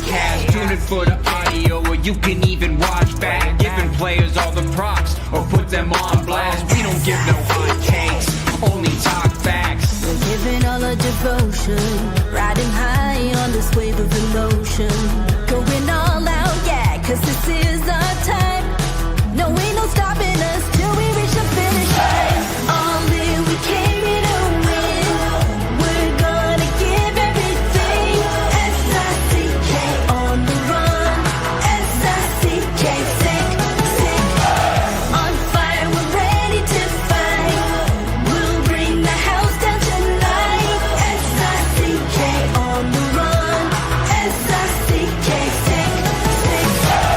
podcast. Tune in for the audio, or you can even watch back. Giving players all the props, or put them on blast. We don't give no hot takes, only talk facts. We're giving all our devotion, riding high on this wave of emotion. Going all out, yeah, cause this is our time. No, ain't no stopping us till we reach the finish line. All in, we came here to win. We're gonna give everything. S-I-C-K on the run. S-I-C-K, sick. On fire, we're ready to fight. We'll bring the house down tonight. S-I-C-K on the run. S-I-C-K, sick.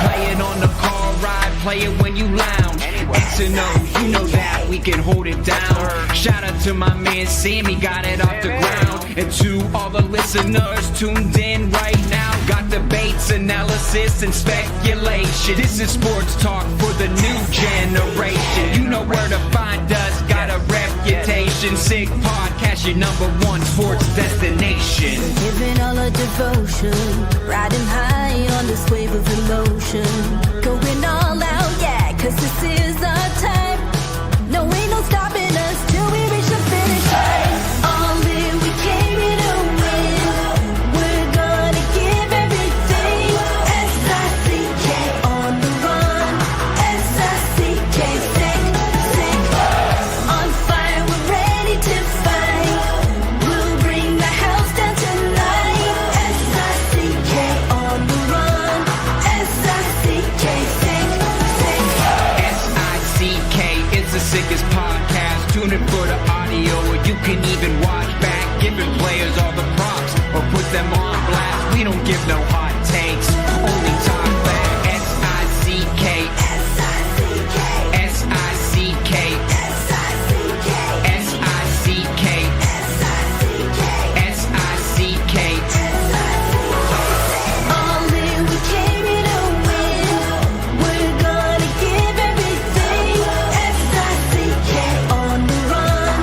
Play it on the car ride, play it when you lounge. X and O, you know that we can hold it down. Shout out to my man Sammy, got it off the ground. And to all the listeners tuned in right now, got debates, analysis, and speculation. This is sports talk for the new generation. You know where to find us, got a reputation. Sick Podcast, your #1 sports destination. Giving all our devotion, riding high on this wave of emotion. Going all out, yeah, cause this is our time. No, ain't no stopping us till we reach the finish line. All in, we came here to win. We're gonna give everything. S-I-C-K on the run. S-I-C-K, sick. On fire, we're ready to fight. We'll bring the house down tonight. S-I-C-K on the run. S-I-C-K, sick. S-I-C-K is the sickest podcast. Tune in for the audio, or you can even watch back. Giving players all the props, or put them on blast. We don't give no hot takes, only talk back. S-I-C-K, S-I-C-K, S-I-C-K, S-I-C-K, S-I-C-K, S-I-C-K, S-I-C-K. all in, we came here to win. We're gonna give everything. S-I-C-K on the run.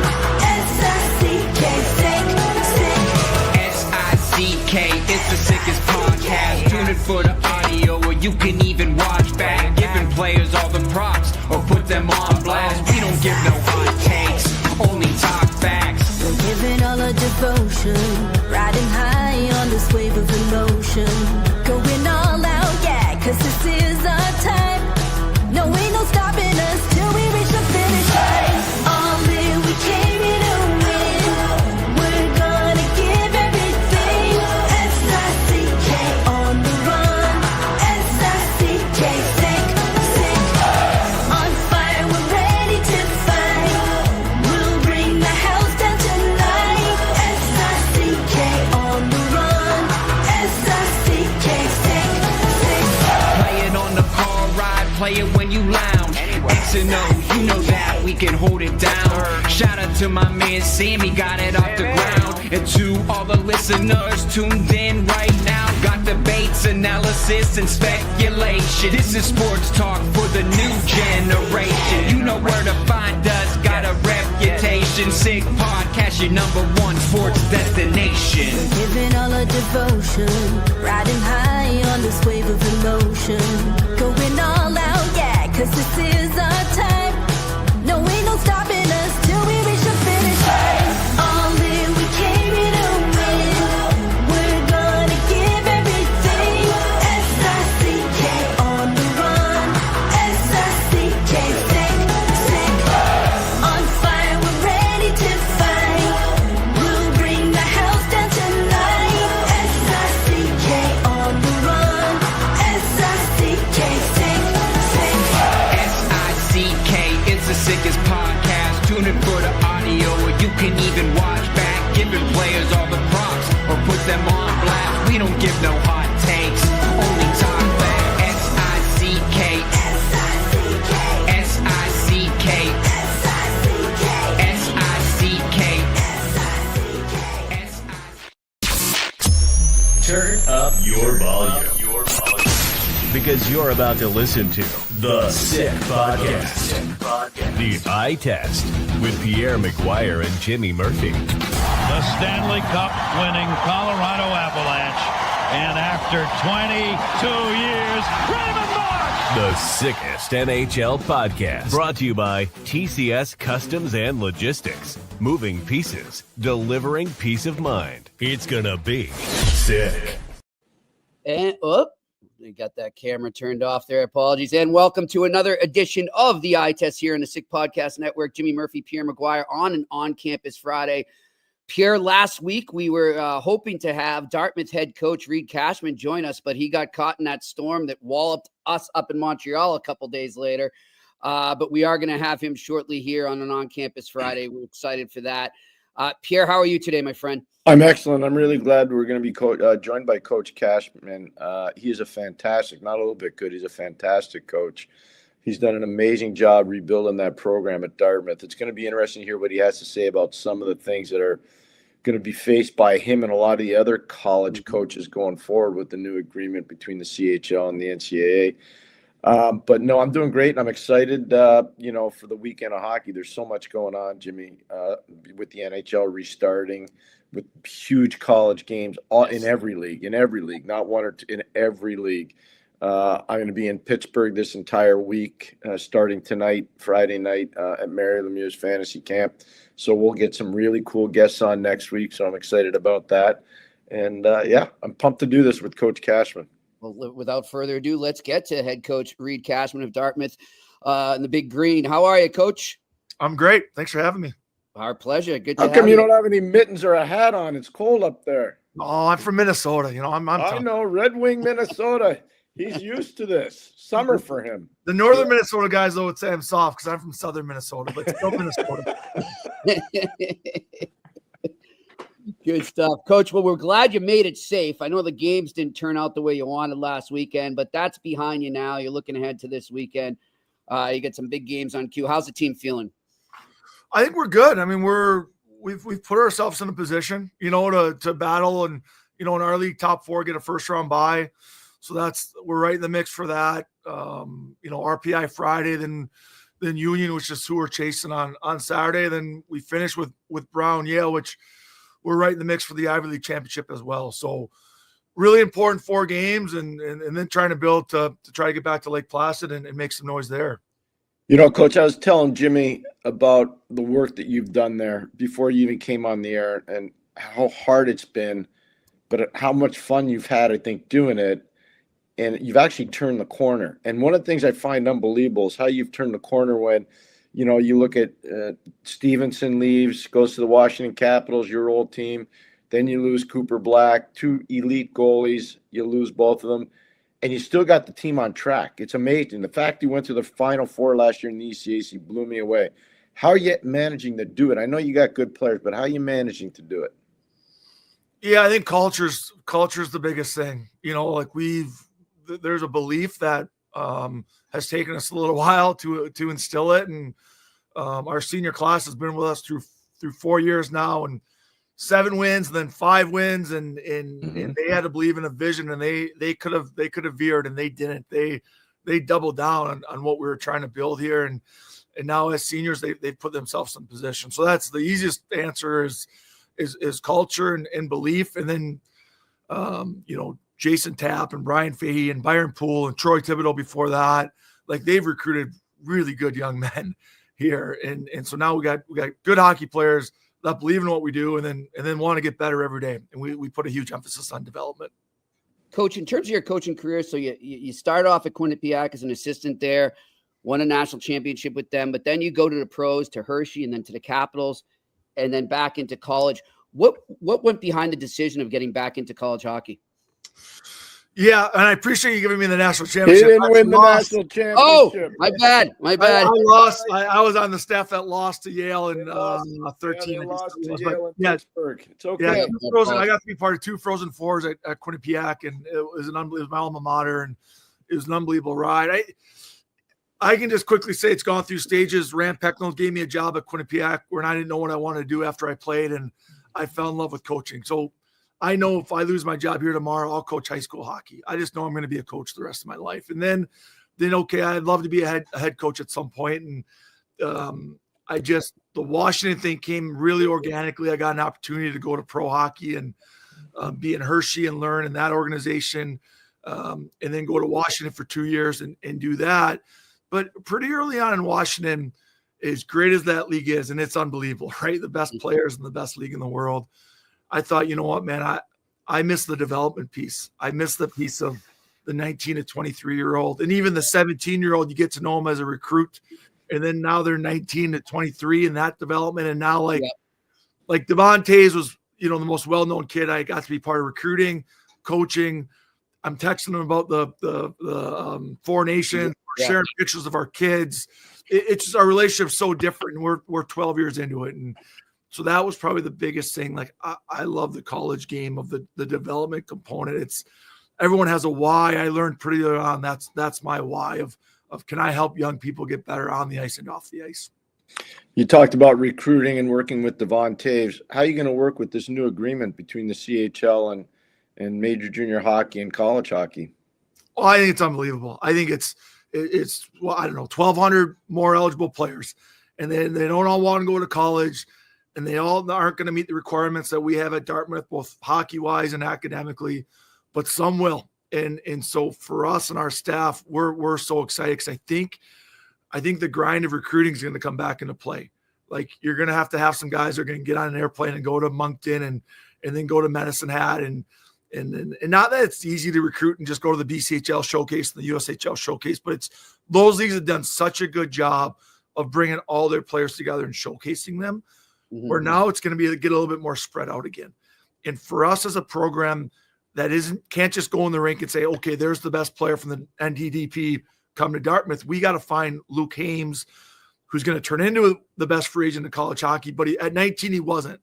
S-I-C-K, sick. S-I-C-K is the sickest podcast. Tune in for the audio, or you can even watch back. Giving players all the props, or put them on blast. We don't give no hot takes, only talk facts. We're giving all our devotion, riding high on this wave of emotion. Going all out, yeah, cause this is our time. No, ain't no stopping us till we reach the finish line. All in, we came here to win. We're gonna give everything. S-I-C-K on the run. S-I-C-K, sick. On fire, we're ready to fight. We'll bring the house down tonight. S-I-C-K on the run. S-I-C-K, sick. Play it on the car ride, play it when you lounge. X and O, you know that we can hold it down. Shout out to my man Sammy, got it off the ground. And to all the listeners tuned in right now, got debates, analysis, and speculation. This is sports talk for the new generation. You know where to find us, got a reputation. Sick Podcast, your #1 sports destination. Giving all our devotion, riding high on this wave of emotion. Going all out, yeah, cause this is our time. No, ain't no stopping us till we reach the finish line. All in, we came here to win. We're gonna give everything. S-I-C-K on the run. S-I-C-K, sick. On fire, we're ready to fight. We'll bring the house down tonight. S-I-C-K on the run. S-I-C-K, sick. S-I-C-K is the sickest podcast. Tune in for the audio, or you can even watch back. Giving players all the props, or put them on blast. We don't give no hot takes, only talk back. S-I-C-K, S-I-C-K, S-I-C-K, S-I-C-K, S-I-C-K, S-I-C-K. Turn up your volume. Because you're about to listen to The Sick Podcast. The Eye Test with Pierre, McGuire, and Jimmy Murphy. The Stanley Cup winning Colorado Avalanche And after 22 years, Raymond Mark! The sickest NHL podcast. Brought to you by TCS Customs and Logistics. Moving pieces, delivering peace of mind. It's gonna be sick. And we got that camera turned off there. Apologies. And welcome to another edition of the Eye Test here in the Sick Podcast Network. Jimmy Murphy, Pierre McGuire on an on-campus Friday. Pierre, last week we were hoping to have Dartmouth head coach Reid Cashman join us, but he got caught in that storm that walloped us up in Montreal a couple days later. But we are going to have him shortly here on an on-campus Friday. We're excited for that. Pierre, how are you today, my friend? I'm excellent. I'm really glad we're going to be joined by Coach Cashman. He is a fantastic, not a little bit good, he's a fantastic coach. He's done an amazing job rebuilding that program at Dartmouth. It's going to be interesting to hear what he has to say about some of the things that are going to be faced by him and a lot of the other college coaches going forward with the new agreement between the CHL and the NCAA. But no, I'm doing great, and I'm excited, for the weekend of hockey. There's so much going on, Jimmy, with the NHL restarting, with huge college games in every league, not one or two, in every league. I'm going to be in Pittsburgh this entire week, starting tonight, Friday night, at Mary Lemieux's Fantasy Camp. So we'll get some really cool guests on next week, so I'm excited about that. And, I'm pumped to do this with Coach Cashman. Well, without further ado, let's get to head coach Reid Cashman of Dartmouth in the Big Green. How are you, Coach? I'm great. Thanks for having me. Our pleasure. Good to How have come you you. don't have any mittens or a hat on? It's cold up there. Oh, I'm from Minnesota. I know, Red Wing, Minnesota. He's used to this. Summer for him. The northern Minnesota guys, though, would say I'm soft because I'm from southern Minnesota, but still Minnesota. Good stuff, Coach. Well, we're glad you made it safe. I know the games didn't turn out the way you wanted last weekend, but that's behind you now. You're looking ahead to this weekend. You get some big games on cue. How's the team feeling? I think we're good. I mean, we've put ourselves in a position, to battle and, in our league top four, get a first round bye. So we're right in the mix for that. RPI Friday, then Union, which is who we're chasing on Saturday. Then we finish with Brown Yale, which we're right in the mix for the Ivy League championship as well. So really important 4 games and then trying to build to try to get back to Lake Placid and make some noise there. Coach, I was telling Jimmy about the work that you've done there before you even came on the air and how hard it's been, but how much fun you've had, I think, doing it. And you've actually turned the corner. And one of the things I find unbelievable is how you've turned the corner when, you look at Stevenson leaves, goes to the Washington Capitals, your old team. Then you lose Cooper Black, 2 elite goalies. You lose both of them. And you still got the team on track. It's amazing. The fact you went to the Final Four last year in the ECAC blew me away. How are you managing to do it? I know you got good players, but how are you managing to do it? Yeah, I think culture's the biggest thing. There's a belief that has taken us a little while to instill it, and our senior class has been with us through 4 years now, and 7 wins, and then 5 wins, and they had to believe in a vision, and they could have veered, and they didn't. They doubled down on what we were trying to build here, and now as seniors they've put themselves in position. So that's the easiest answer is culture and belief, and then Jason Tapp and Brian Fahey and Byron Poole and Troy Thibodeau before that, they've recruited really good young men here. And so now we got good hockey players that believe in what we do and then want to get better every day. And we put a huge emphasis on development. Coach, in terms of your coaching career, so you start off at Quinnipiac as an assistant there, won a national championship with them, but then you go to the pros, to Hershey, and then to the Capitals, and then back into college. What went behind the decision of getting back into college hockey? Yeah, and I appreciate you giving me the national championship. He didn't win the national championship. Oh, my bad. I lost. I was on the staff that lost to Yale in 13. They lost to Yale in Pittsburgh. It's okay. Yeah, I got to be part of 2 Frozen Fours at Quinnipiac, and it was my alma mater, and it was an unbelievable ride. I can just quickly say it's gone through stages. Rand Pecknold gave me a job at Quinnipiac when I didn't know what I wanted to do after I played, and I fell in love with coaching. So I know if I lose my job here tomorrow, I'll coach high school hockey. I just know I'm going to be a coach the rest of my life. And then okay, I'd love to be a head coach at some point. And the Washington thing came really organically. I got an opportunity to go to pro hockey, and be in Hershey and learn in that organization, and then go to Washington for 2 years and do that. But pretty early on in Washington, as great as that league is, and it's unbelievable, right? The best players in the best league in the world. I thought, you know what, man, I miss the development piece. I miss the piece of the 19 to 23-year-old, and even the 17-year-old, you get to know them as a recruit. And then now they're 19 to 23 in that development. And now like Devontae's was, the most well-known kid. I got to be part of recruiting, coaching. I'm texting him about the Four Nations, sharing pictures of our kids. It's just our relationship's so different, and we're 12 years into it. And so that was probably the biggest thing. Like I love the college game of the development component. Everyone has a why. I learned pretty early on. That's my why of can I help young people get better on the ice and off the ice. You talked about recruiting and working with Devon Taves. How are you going to work with this new agreement between the CHL and major junior hockey and college hockey? Oh, I think it's unbelievable. I think it's well, I don't know, 1,200 more eligible players, and then they don't all want to go to college, and they all aren't going to meet the requirements that we have at Dartmouth, both hockey-wise and academically, but some will. And so for us and our staff, we're so excited because I think the grind of recruiting is going to come back into play. Like you're going to have some guys that are going to get on an airplane and go to Moncton and then go to Medicine Hat and not that it's easy to recruit and just go to the BCHL showcase and the USHL showcase, but it's those leagues have done such a good job of bringing all their players together and showcasing them. Where now it's going to get a little bit more spread out again. And for us as a program that can't just go in the rink and say, okay, there's the best player from the NDDP come to Dartmouth. We got to find Luke Hames, who's going to turn into the best free agent in college hockey, but at 19 he wasn't.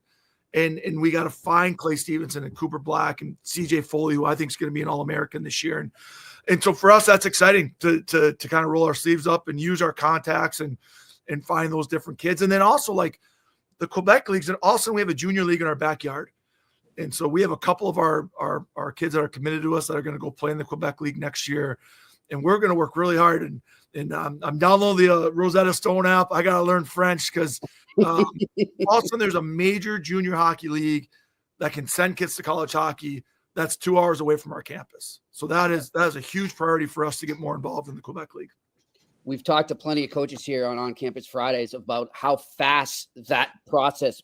And we got to find Clay Stevenson and Cooper Black and CJ Foley, who I think is going to be an All-American this year. And so for us, that's exciting to kind of roll our sleeves up and use our contacts and find those different kids. And then also like the Quebec leagues, and also we have a junior league in our backyard. And so we have a couple of our kids that are committed to us that are going to go play in the Quebec League next year. And we're going to work really hard. And I'm downloading the Rosetta Stone app. I got to learn French because also there's a major junior hockey league that can send kids to college hockey that's 2 hours away from our campus. So that is a huge priority for us to get more involved in the Quebec League. We've talked to plenty of coaches here on Campus Fridays about how fast that process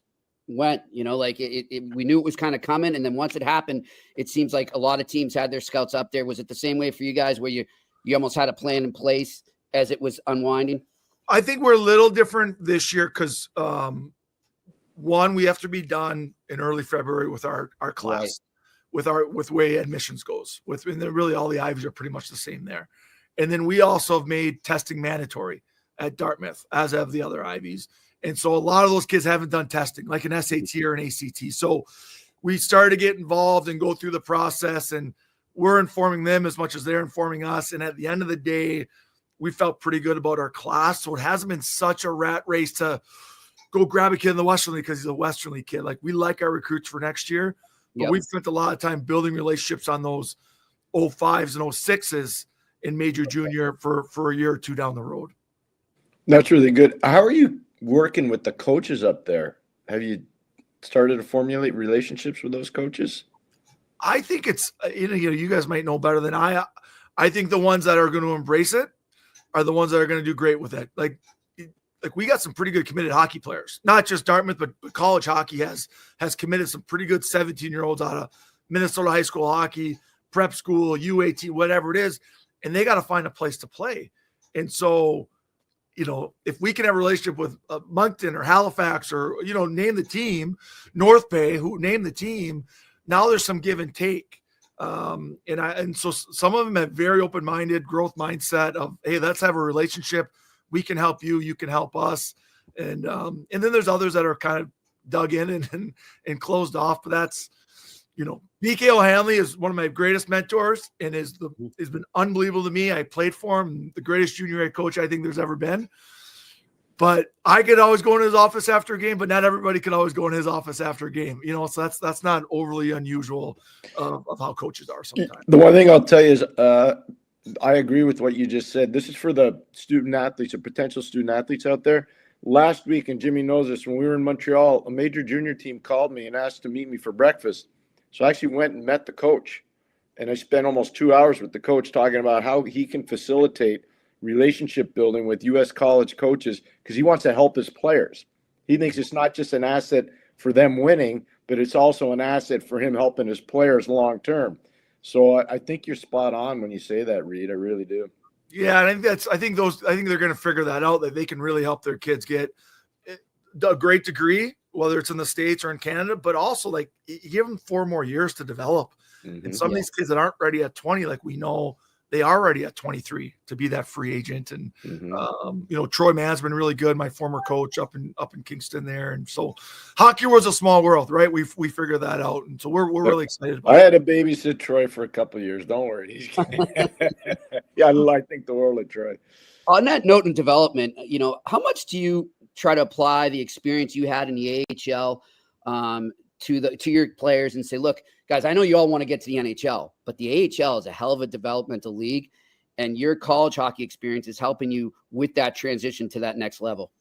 went, like we knew it was kind of coming. And then once it happened, it seems like a lot of teams had their scouts up there. Was it the same way for you guys where you almost had a plan in place as it was unwinding? I think we're a little different this year because one, we have to be done in early February with our class, right, with way admissions goes and then really all the Ivies are pretty much the same there. And then we also have made testing mandatory at Dartmouth, as have the other Ivies. And so a lot of those kids haven't done testing, like an SAT or an ACT. So we started to get involved and go through the process, and we're informing them as much as they're informing us. And at the end of the day, we felt pretty good about our class. So it hasn't been such a rat race to go grab a kid in the Western League because he's a Western League kid. Like we like our recruits for next year, but we've spent a lot of time building relationships on those 05s and 06s in major junior for a year or two down the road. That's really good. How are you working with the coaches up there? Have you started to formulate relationships with those coaches? I think it's, you guys might know better than I think the ones that are going to embrace it are the ones that are going to do great with it. Like we got some pretty good committed hockey players, not just Dartmouth, but college hockey has committed some pretty good 17-year-olds out of Minnesota high school hockey, prep school, UAT, whatever it is. And they got to find a place to play. And so, if we can have a relationship with Moncton or Halifax or, name the team, North Bay, who name the team, now there's some give and take. And so some of them have very open-minded growth mindset of, hey, let's have a relationship. We can help you. You can help us. And then there's others that are kind of dug in and closed off, but that's, BK O'Hanley is one of my greatest mentors and has been unbelievable to me. I played for him, the greatest junior head coach I think there's ever been. But I could always go in his office after a game, but not everybody could always go in his office after a game. So that's not overly unusual of how coaches are sometimes. The one thing I'll tell you is I agree with what you just said. This is for the student athletes or potential student athletes out there. Last week, and Jimmy knows this, when we were in Montreal, a major junior team called me and asked to meet me for breakfast. So I actually went and met the coach, and I spent almost 2 hours with the coach talking about how he can facilitate relationship building with U.S. college coaches because he wants to help his players. He thinks it's not just an asset for them winning, but it's also an asset for him helping his players long term. So I think you're spot on when you say that, Reid. I really do. Yeah, and I think they're going to figure that out, that they can really help their kids get a great degree, whether it's in the States or in Canada, but also like give them 4 more years to develop. Mm-hmm. And some of these kids that aren't ready at 20, like we know they are ready at 23 to be that free agent. And, Troy Mann's been really good. My former coach up in Kingston there. And so hockey was a small world, right? We figured that out. And so we're really excited about it. I had to babysit Troy for a couple of years. Don't worry. Yeah. I think the world of Troy. On that note in development, how much do you try to apply the experience you had in the AHL to your players and say, look, guys, I know you all want to get to the NHL, but the AHL is a hell of a developmental league, and your college hockey experience is helping you with that transition to that next level?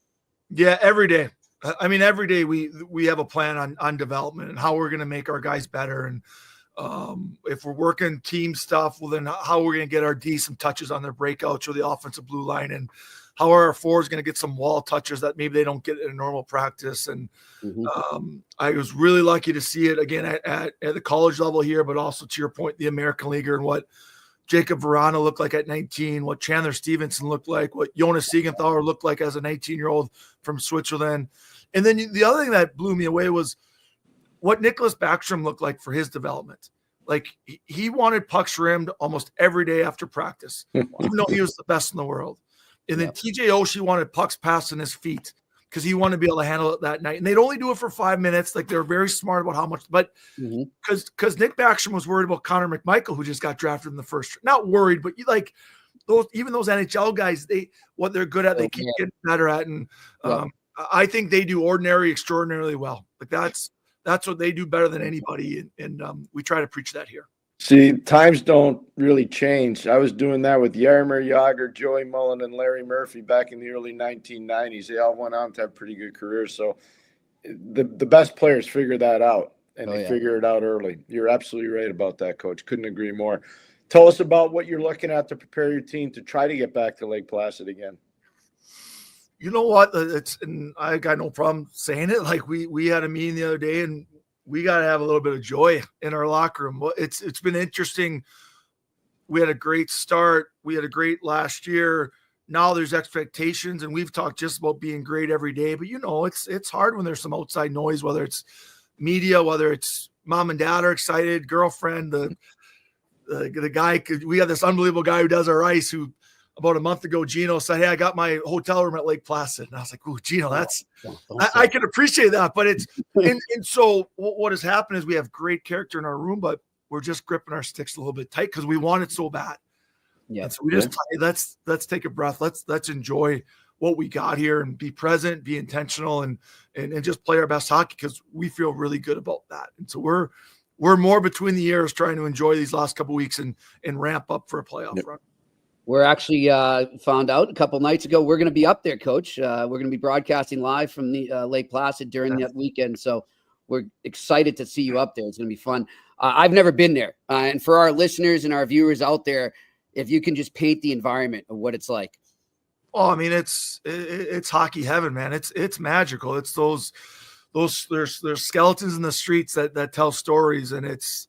Yeah, every day. I mean, every day we have a plan on development and how we're going to make our guys better. And if we're working team stuff, well, then how we're going to get our D some touches on their breakouts or the offensive blue line, and how are our forwards going to get some wall touches that maybe they don't get in a normal practice. And I was really lucky to see it again at the college level here, but also to your point, the American Leaguer, and what Jacob Verana looked like at 19, what Chandler Stevenson looked like, what Jonas Siegenthaler looked like as a 19-year-old from Switzerland. And then the other thing that blew me away was what Nicholas Backstrom looked like for his development. Like he wanted pucks rimmed almost every day after practice, even though he was the best in the world. And then TJ Oshie wanted pucks passed in his feet because he wanted to be able to handle it that night. And they'd only do it for 5 minutes. Like, they're very smart about how much, but because Nick Backstrom was worried about Connor McMichael, who just got drafted in the first, not worried, but those NHL guys, what they're good at, they keep getting better at. And I think they do ordinary, extraordinarily well. Like that's what they do better than anybody. And we try to preach that here. See, times don't really change. I was doing that with Jaromir Jagr, Joey Mullen, and Larry Murphy back in the early 1990s. They all went on to have pretty good careers. So the best players figure that out, and they figure it out early. You're absolutely right about that, Coach. Couldn't agree more. Tell us about what you're looking at to prepare your team to try to get back to Lake Placid again. You know what? And I got no problem saying it. Like we had a meeting the other day, and we got to have a little bit of joy in our locker room. It's been interesting. We had a great start. We had a great last year. Now there's expectations, and we've talked just about being great every day. But it's hard when there's some outside noise, whether it's media, whether it's mom and dad are excited, girlfriend, the guy. We have this unbelievable guy who does our ice, who about a month ago, Gino said, "Hey, I got my hotel room at Lake Placid." And I was like, "Ooh, Gino, I can appreciate that." But it's, and so what has happened is we have great character in our room, but we're just gripping our sticks a little bit tight because we want it so bad. Yeah. And so we just, let's take a breath. Let's enjoy what we got here and be present, be intentional, and just play our best hockey because we feel really good about that. And so we're more between the years trying to enjoy these last couple of weeks and ramp up for a playoff run. We're actually found out a couple nights ago we're going to be up there, Coach. We're going to be broadcasting live from the Lake Placid during that weekend. So we're excited to see you up there. It's going to be fun. I've never been there. And for our listeners and our viewers out there, if you can just paint the environment of what it's like. Oh, I mean, it's hockey heaven, man. It's magical. It's those there's skeletons in the streets that tell stories. And it's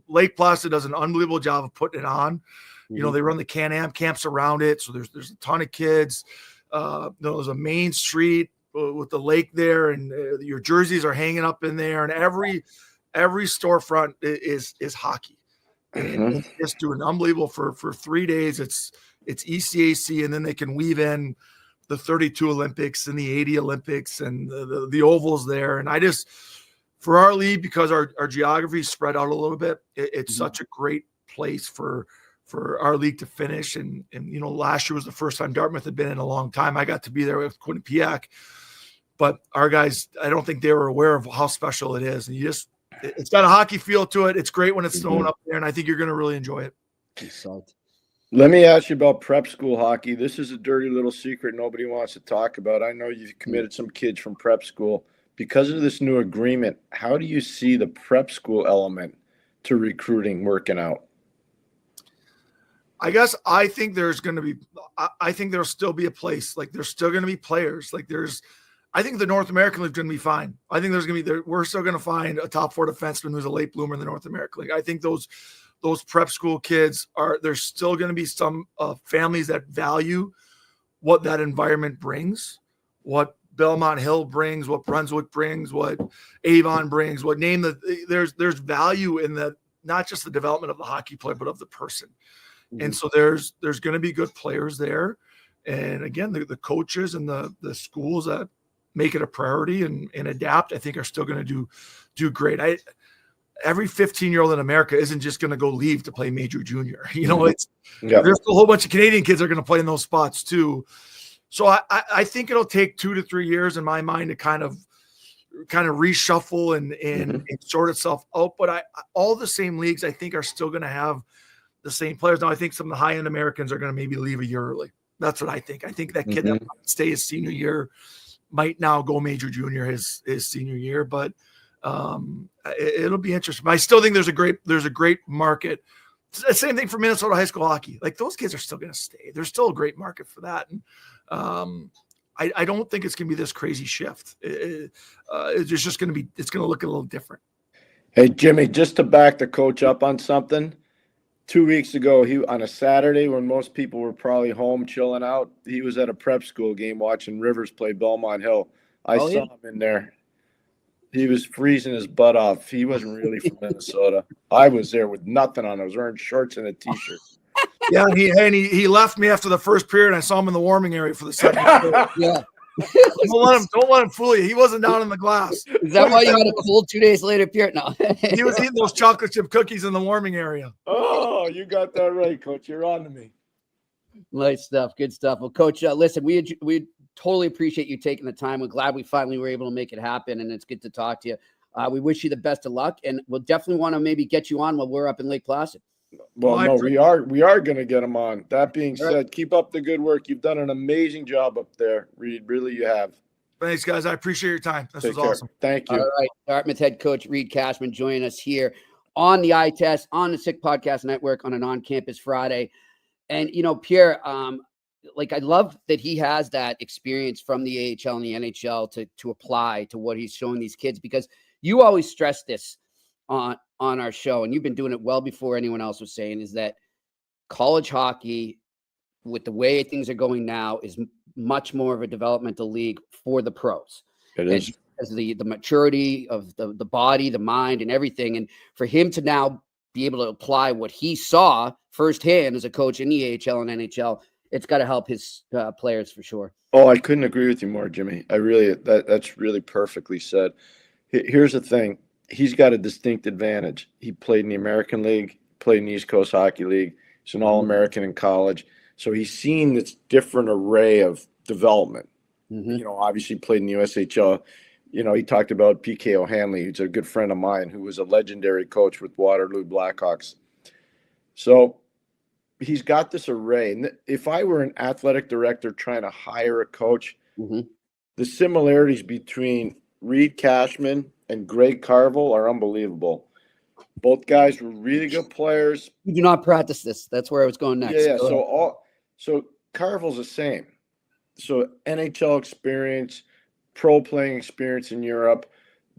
Lake Placid does an unbelievable job of putting it on. They run the Can-Am camps around it. So there's a ton of kids. There's a main street with the lake there, and your jerseys are hanging up in there. And every storefront is hockey. And it's just doing unbelievable for 3 days. It's ECAC, and then they can weave in the 32 Olympics and the 80 Olympics and the ovals there. And for our league, because our geography is spread out a little bit, it's such a great place for our league to finish. And last year was the first time Dartmouth had been in a long time. I got to be there with Quinnipiac, but our guys, I don't think they were aware of how special it is. And it's got a hockey feel to it. It's great when it's snowing up there, and I think you're going to really enjoy it. Let me ask you about prep school hockey. This is a dirty little secret nobody wants to talk about. I know you've committed some kids from prep school. Because of this new agreement, how do you see the prep school element to recruiting working out? I guess I think there's going to be, I think there'll still be a place. Like there's still going to be players. Like I think the North American League is going to be fine. I think there's going to be, we're still going to find a top 4 defenseman who's a late bloomer in the North American League. I think those prep school kids there's still going to be some families that value what that environment brings, what Belmont Hill brings, what Brunswick brings, what Avon brings, there's value in that, not just the development of the hockey player, but of the person. And so there's going to be good players there. And again, the coaches and the schools that make it a priority and adapt, I think are still going to do great. Every 15-year-old in America isn't just going to go leave to play major junior. There's a whole bunch of Canadian kids that are going to play in those spots too. So I think it'll take 2 to 3 years in my mind to kind of reshuffle and sort itself out. But all the same leagues I think are still going to have the same players. Now I think some of the high-end Americans are going to maybe leave a year early. That's what I think. I think that kid that might stay his senior year might now go major junior his senior year, but it'll be interesting. But I still think there's a great market. Same thing for Minnesota high school hockey. Like those kids are still going to stay. There's still a great market for that. And I don't think it's going to be this crazy shift. It's just going to be, it's going to look a little different. Hey, Jimmy, just to back the coach up on something, 2 weeks ago, on a Saturday when most people were probably home chilling out, he was at a prep school game watching Rivers play Belmont Hill. I saw him in there. He was freezing his butt off. He wasn't really from Minnesota. I was there with nothing on. I was wearing shorts and a T-shirt. Yeah, he left me after the first period. I saw him in the warming area for the second period. Yeah. Don't let him fool you. He wasn't down in the glass. Is that why you had a cold 2 days later, Pierre? No. He was eating those chocolate chip cookies in the warming area. Oh, you got that right, Coach. You're on to me. Nice stuff. Good stuff. Well, Coach, listen, we totally appreciate you taking the time. We're glad we finally were able to make it happen, and it's good to talk to you. We wish you the best of luck, and we'll definitely want to maybe get you on while we're up in Lake Placid. Well, no, we are going to get him on. That being said, keep up the good work. You've done an amazing job up there, Reid. Really, you have. Thanks, guys. I appreciate your time. This was Take care. awesome. Thank you. All right. Dartmouth head coach Reid Cashman joining us here on the eye test on the Sick Podcast Network on an on-campus Friday. And, Pierre, I love that he has that experience from the AHL and the NHL to apply to what he's showing these kids, because you always stress this on our show, and you've been doing it well before anyone else was saying, is that college hockey, with the way things are going now, is much more of a developmental league for the pros. It is. As the maturity of the body, the mind, and everything. And for him to now be able to apply what he saw firsthand as a coach in the AHL and NHL, it's got to help his players for sure. Oh, I couldn't agree with you more, Jimmy. That's really perfectly said. Here's the thing. He's got a distinct advantage. He played in the American League, played in the East Coast Hockey League. He's an All-American in college. So he's seen this different array of development. Obviously played in the USHL. He talked about P.K. O'Hanley, who's a good friend of mine, who was a legendary coach with Waterloo Blackhawks. So he's got this array. And if I were an athletic director trying to hire a coach, the similarities between Reid Cashman and Greg Carvel are unbelievable. Both guys were really good players. You do not practice this. That's where I was going next. Yeah. So Carvel's the same. So NHL experience, pro playing experience in Europe,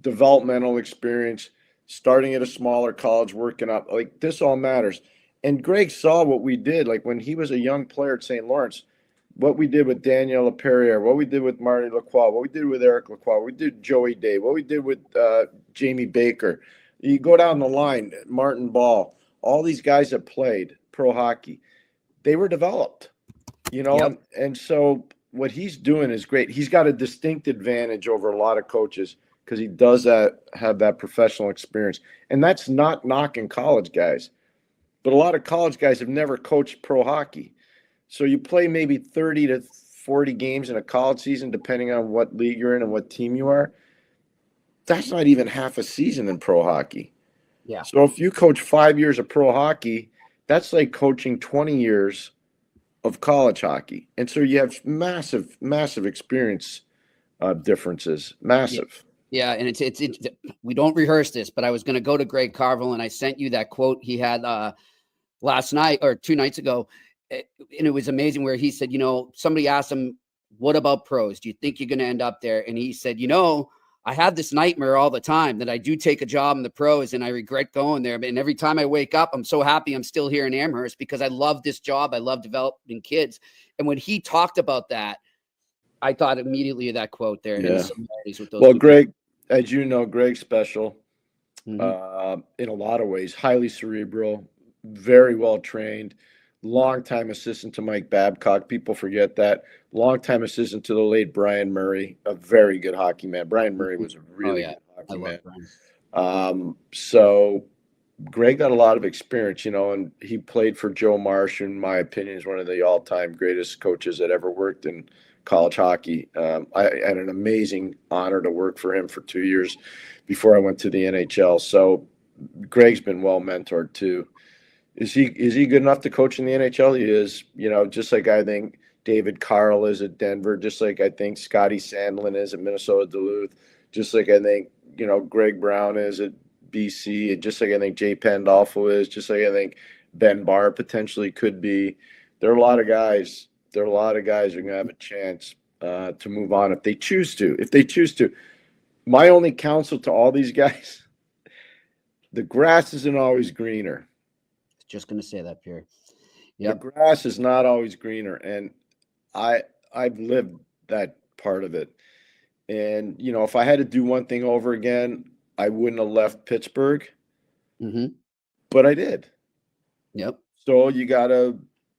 developmental experience, starting at a smaller college, working up. Like, this all matters. And Greg saw what we did. Like, when he was a young player at St. Lawrence, what we did with Daniel LaPerriere, what we did with Marty Lacroix, what we did with Eric Lacroix, what we did with Joey Day, what we did with Jamie Baker. You go down the line, Martin Ball, all these guys that played pro hockey, they were developed, and so what he's doing is great. He's got a distinct advantage over a lot of coaches because he does have that professional experience. And that's not knocking college guys, but a lot of college guys have never coached pro hockey. So you play maybe 30 to 40 games in a college season, depending on what league you're in and what team you are. That's not even half a season in pro hockey. Yeah. So if you coach 5 years of pro hockey, that's like coaching 20 years of college hockey. And so you have massive, massive experience differences. Massive. Yeah, and it's we don't rehearse this, but I was going to go to Greg Carville, and I sent you that quote he had last night or 2 nights ago, and it was amazing. Where he said, somebody asked him, "What about pros? Do you think you're going to end up there?" And he said, I have this nightmare all the time that I do take a job in the pros, and I regret going there. And every time I wake up, I'm so happy I'm still here in Amherst because I love this job. I love developing kids. And when he talked about that, I thought immediately of that quote there. And similarities with those. Well, Greg, as you know, Greg's special Mhm. in a lot of ways. Highly cerebral, very well trained, longtime assistant to Mike Babcock. People forget that. Longtime assistant to the late Brian Murray, a very good hockey man. Brian Murray was a really good hockey man. So Greg got a lot of experience, and he played for Joe Marsh, in my opinion, is one of the all-time greatest coaches that ever worked in college hockey. I had an amazing honor to work for him for 2 years before I went to the NHL. So Greg's been well mentored too. Is he good enough to coach in the NHL? He is, just like I think David Carl is at Denver, just like I think Scotty Sandlin is at Minnesota Duluth, just like I think, Greg Brown is at BC, and just like I think Jay Pandolfo is, just like I think Ben Barr potentially could be. There are a lot of guys who are going to have a chance to move on if they choose to. My only counsel to all these guys, the grass isn't always greener. Just going to say that, Pierre. The grass is not always greener. And I've lived that part of it. And, if I had to do one thing over again, I wouldn't have left Pittsburgh. Mm-hmm. But I did. Yep. So you got to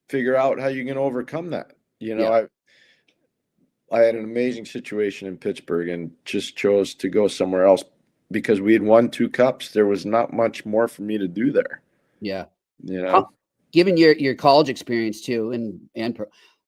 figure out how you're going to overcome that. I had an amazing situation in Pittsburgh and just chose to go somewhere else because we had won 2 cups. There was not much more for me to do there. Yeah. Given your college experience too, and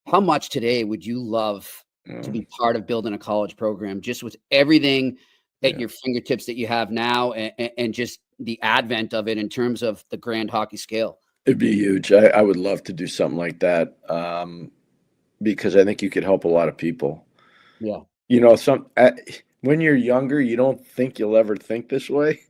how much today would you love to be part of building a college program, just with everything at your fingertips that you have now, and just the advent of it in terms of the grand hockey scale? It'd be huge. I would love to do something like that because I think you could help a lot of people. Yeah. When you're younger, you don't think you'll ever think this way.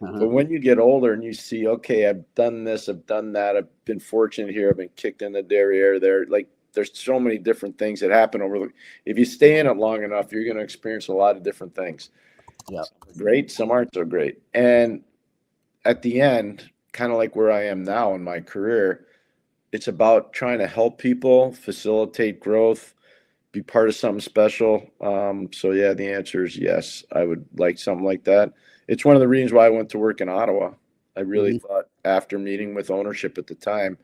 But when you get older and you see, okay, I've done this, I've done that, I've been fortunate here, I've been kicked in the derriere there. Like, there's so many different things that happen if you stay in it long enough, you're going to experience a lot of different things. Yeah. Great. Some aren't so great. And at the end, kind of like where I am now in my career, it's about trying to help people, facilitate growth, be part of something special. The answer is yes. I would like something like that. It's one of the reasons why I went to work in Ottawa. I really thought after meeting with ownership at the time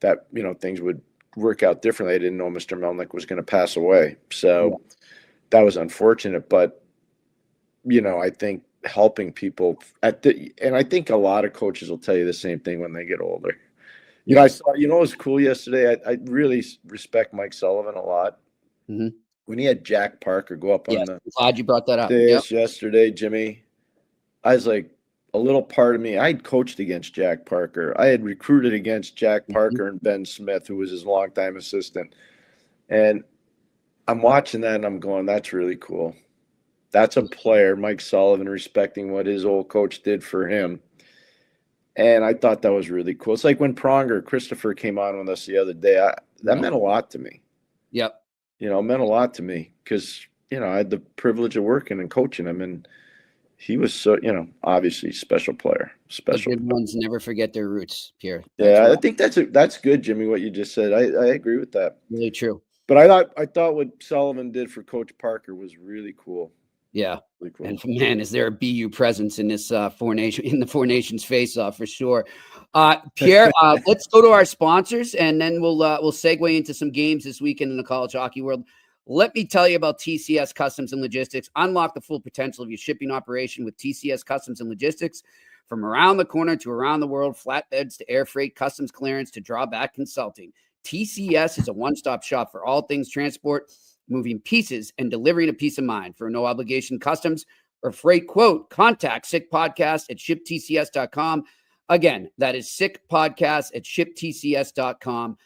that, things would work out differently. I didn't know Mr. Melnick was going to pass away. So that was unfortunate. But, I think helping people and I think a lot of coaches will tell you the same thing when they get older. I saw, it was cool yesterday. I really respect Mike Sullivan a lot. Mm-hmm. When he had Jack Parker go up on the glad you brought that up. Yesterday, Jimmy, I was like, a little part of me, I'd coached against Jack Parker. I had recruited against Jack Parker and Ben Smith, who was his longtime assistant. And I'm watching that and I'm going, that's really cool. That's a player, Mike Sullivan, respecting what his old coach did for him. And I thought that was really cool. It's like when Christopher came on with us the other day. That meant a lot to me. Yep. It meant a lot to me because, I had the privilege of working and coaching him. And he was so, obviously special player. Special. The good ones never forget their roots, Pierre. I think that's good, Jimmy, what you just said. I agree with that. Really true. But I thought what Sullivan did for Coach Parker was really cool. Yeah. Really cool. And man, is there a BU presence in this the Four Nations face-off for sure. Pierre, let's go to our sponsors and then we'll segue into some games this weekend in the college hockey world. Let me tell you about TCS Customs and Logistics. Unlock the full potential of your shipping operation with TCS Customs and Logistics. From around the corner to around the world, flatbeds to air freight, customs clearance to drawback consulting. TCS is a one-stop shop for all things transport, moving pieces and delivering a peace of mind. For no obligation customs or freight quote, contact sickpodcast@shiptcs.com. Again, that is sickpodcast@shiptcs.com.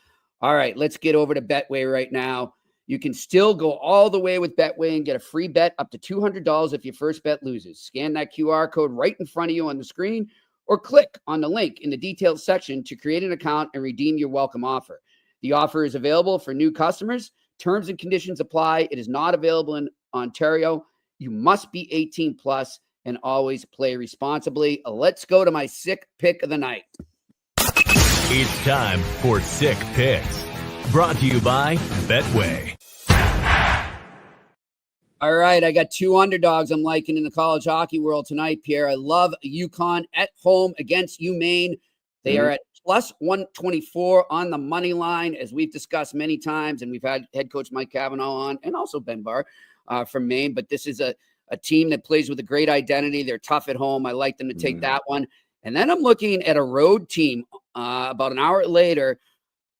All right, let's get over to Betway right now. You can still go all the way with Betway and get a free bet up to $200 if your first bet loses. Scan that QR code right in front of you on the screen or click on the link in the details section to create an account and redeem your welcome offer. The offer is available for new customers. Terms and conditions apply. It is not available in Ontario. You must be 18 plus and always play responsibly. Let's go to my sick pick of the night. It's time for Sick Picks. Brought to you by Betway. All right, I got two underdogs I'm liking in the college hockey world tonight, Pierre. I love UConn at home against UMaine. They are at plus 124 on the money line, as we've discussed many times, and we've had head coach Mike Cavanaugh on, and also Ben Barr from Maine. But this is a team that plays with a great identity. They're tough at home. I like them to take that one. And then I'm looking at a road team about an hour later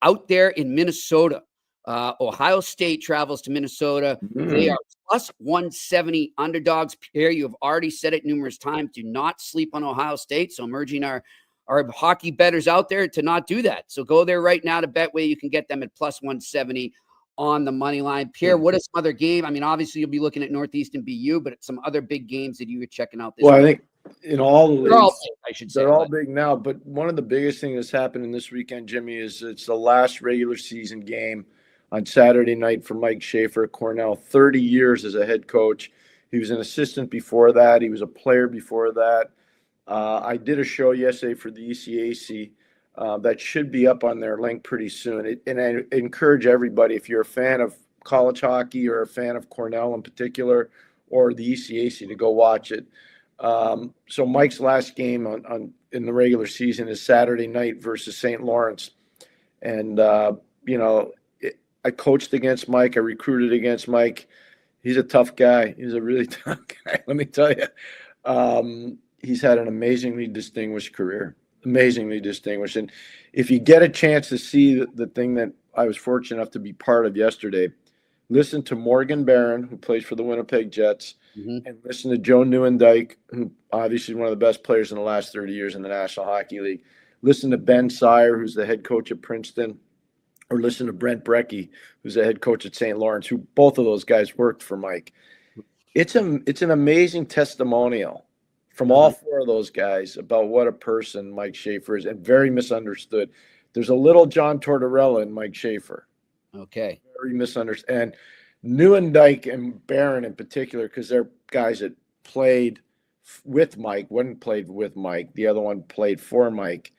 out there in Minnesota. Ohio State travels to Minnesota. They are plus 170 underdogs. Pierre, you have already said it numerous times. Do not sleep on Ohio State. So I'm urging our hockey bettors out there to not do that. So go there right now to Betway. You can get them at plus 170 on the money line. Pierre, what is some other game? I mean, obviously you'll be looking at Northeastern BU, but some other big games that you were checking out this week. I think in all the leagues, all big, I should say. they're all big now. But one of the biggest things that's happening this weekend, Jimmy, is it's the last regular season game on Saturday night for Mike Schaefer at Cornell. 30 years as a head coach. He was an assistant before that. He was a player before that. I did a show yesterday for the ECAC that should be up on their link pretty soon. And I encourage everybody, if you're a fan of college hockey or a fan of Cornell in particular, or the ECAC, to go watch it. So Mike's last game in the regular season is Saturday night versus St. Lawrence. And, I coached against Mike. I recruited against Mike. He's a tough guy. He's a really tough guy, let me tell you. He's had an amazingly distinguished career, amazingly distinguished. And if you get a chance to see the thing that I was fortunate enough to be part of yesterday, listen to Morgan Barron, who plays for the Winnipeg Jets, and listen to Joe Nieuwendyk, who obviously one of the best players in the last 30 years in the National Hockey League. Listen to Ben Sire, who's the head coach at Princeton, or listen to Brent Brecky, who's the head coach at St. Lawrence, who both of those guys worked for Mike. It's an amazing testimonial from all four of those guys about what a person Mike Schaefer is, and very misunderstood. There's a little John Tortorella in Mike Schaefer. Okay. Very misunderstood. And Nieuwendyk and Barron in particular, because they're guys that played with Mike. One played with Mike. The other one played for Mike.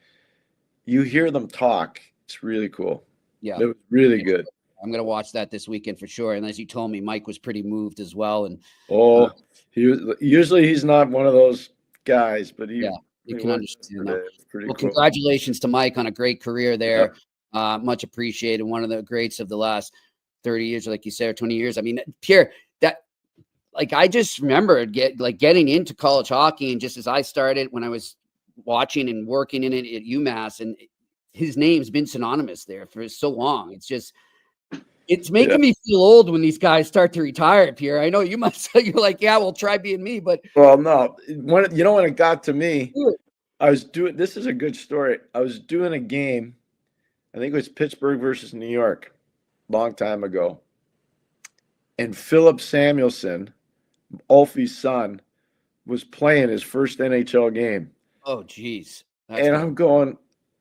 You hear them talk. It's really cool. Yeah. It was really good. I'm going to watch that this weekend for sure. And as you told me, Mike was pretty moved as well. And usually he's not one of those guys, but you can understand that. Well, cool. Congratulations to Mike on a great career there. Yeah. Much appreciated. One of the greats of the last 30 years, like you said, or 20 years. I mean, Pierre, I just remember getting into college hockey, and just as I started when I was watching and working in it at UMass, and his name's been synonymous there for so long. It's making me feel old when these guys start to retire, Pierre. I know you must say, you're like, yeah, well, try being me, but. Well, no, when it got to me, this is a good story. I was doing a game, I think it was Pittsburgh versus New York, long time ago. And Philip Samuelson, Ulfie's son, was playing his first NHL game. Oh, geez. I'm going,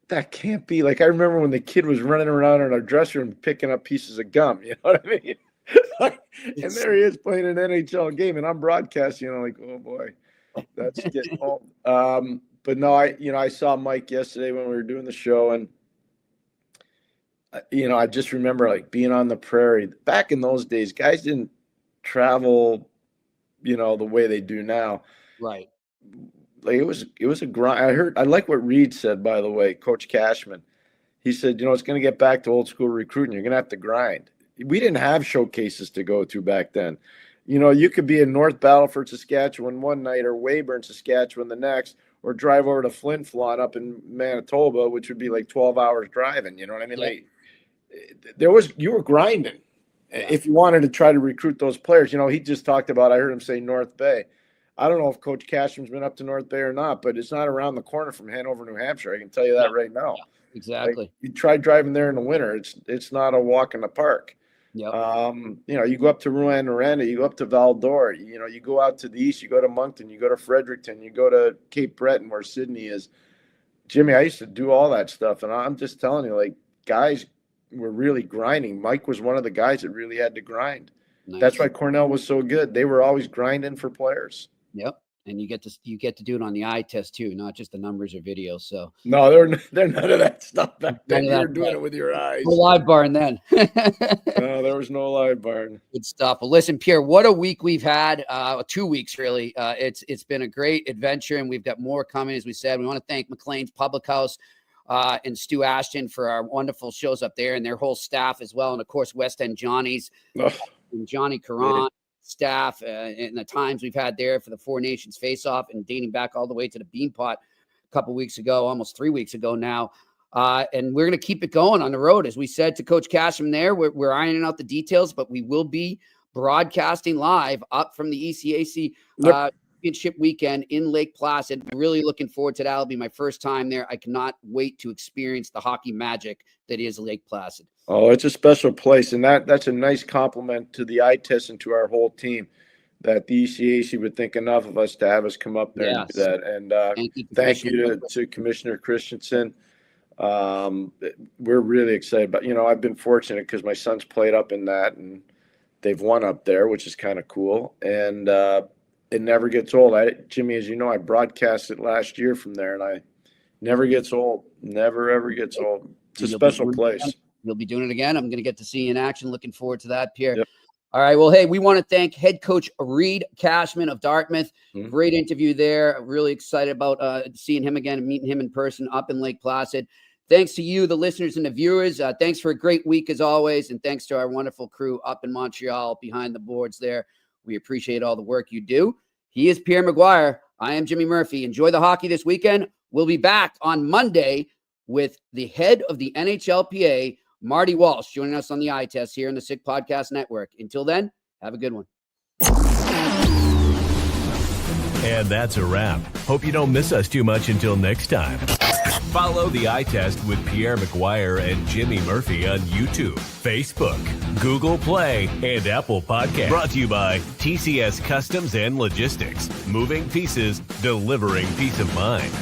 that can't be. Like, I remember when the kid was running around in our dressing room picking up pieces of gum. You know what I mean? And there he is playing an NHL game, and I'm broadcasting. And I'm like, oh boy, that's getting old. But no, I saw Mike yesterday when we were doing the show, and I just remember being on the prairie. Back in those days, guys didn't travel, the way they do now. Right. It was a grind. I like what Reid said, by the way, Coach Cashman. He said, it's going to get back to old school recruiting. You're going to have to grind. We didn't have showcases to go to back then. You could be in North Battleford, Saskatchewan one night, or Weyburn, Saskatchewan the next, or drive over to Flin Flon up in Manitoba, which would be like 12 hours driving. You know what I mean? Yeah. You were grinding if you wanted to try to recruit those players. He just talked about, I heard him say North Bay. I don't know if Coach Cashman's been up to North Bay or not, but it's not around the corner from Hanover, New Hampshire. I can tell you that right now. Yeah, exactly. You try driving there in the winter. It's not a walk in the park. Yep. You go up to Rouyn-Noranda, you go up to Val-d'Or, you go out to the east, you go to Moncton, you go to Fredericton, you go to Cape Breton where Sydney is. Jimmy, I used to do all that stuff, and I'm just telling you, like, guys were really grinding. Mike was one of the guys that really had to grind. Nice. That's why Cornell was so good. They were always grinding for players. Yep. And you get to do it on the eye test too, not just the numbers or videos. So no, they're none of that stuff back then. You were doing it with your eyes. No live barn then. No, there was no live barn. Good stuff. Well, listen, Pierre, what a week we've had. 2 weeks really. It's been a great adventure, and we've got more coming. As we said, we want to thank McLean's Public House and Stu Ashton for our wonderful shows up there, and their whole staff as well, and of course West End Johnny's and Johnny Caron. Staff and the times we've had there for the Four Nations face-off and dating back all the way to the Beanpot a couple weeks ago, almost 3 weeks ago now. And we're going to keep it going on the road. As we said to Coach Cashman there, we're ironing out the details, but we will be broadcasting live up from the ECAC championship weekend in Lake Placid. Really looking forward to that. It'll be my first time there. I cannot wait to experience the hockey magic that is Lake Placid. Oh, it's a special place, and that's a nice compliment to the eye test and to our whole team that the ECAC would think enough of us to have us come up there and do that. And thank you to Commissioner Christensen. We're really excited. But, I've been fortunate because my son's played up in that, and they've won up there, which is kind of cool. And it never gets old. Jimmy, as you know, I broadcast it last year from there, and I never gets old. Never, ever gets old. It's a special place. You'll be doing it again. I'm going to get to see you in action. Looking forward to that, Pierre. Yep. All right. Well, hey, we want to thank head coach Reid Cashman of Dartmouth. Great interview there. Really excited about seeing him again and meeting him in person up in Lake Placid. Thanks to you, the listeners and the viewers. Thanks for a great week as always. And thanks to our wonderful crew up in Montreal behind the boards there. We appreciate all the work you do. He is Pierre McGuire. I am Jimmy Murphy. Enjoy the hockey this weekend. We'll be back on Monday with the head of the NHLPA, Marty Walsh, joining us on the eye test here in the Sick Podcast Network. Until then, have a good one. And that's a wrap. Hope you don't miss us too much until next time. Follow the eye test with Pierre McGuire and Jimmy Murphy on YouTube, Facebook, Google Play, and Apple Podcasts. Brought to you by TCS Customs and Logistics. Moving pieces, delivering peace of mind.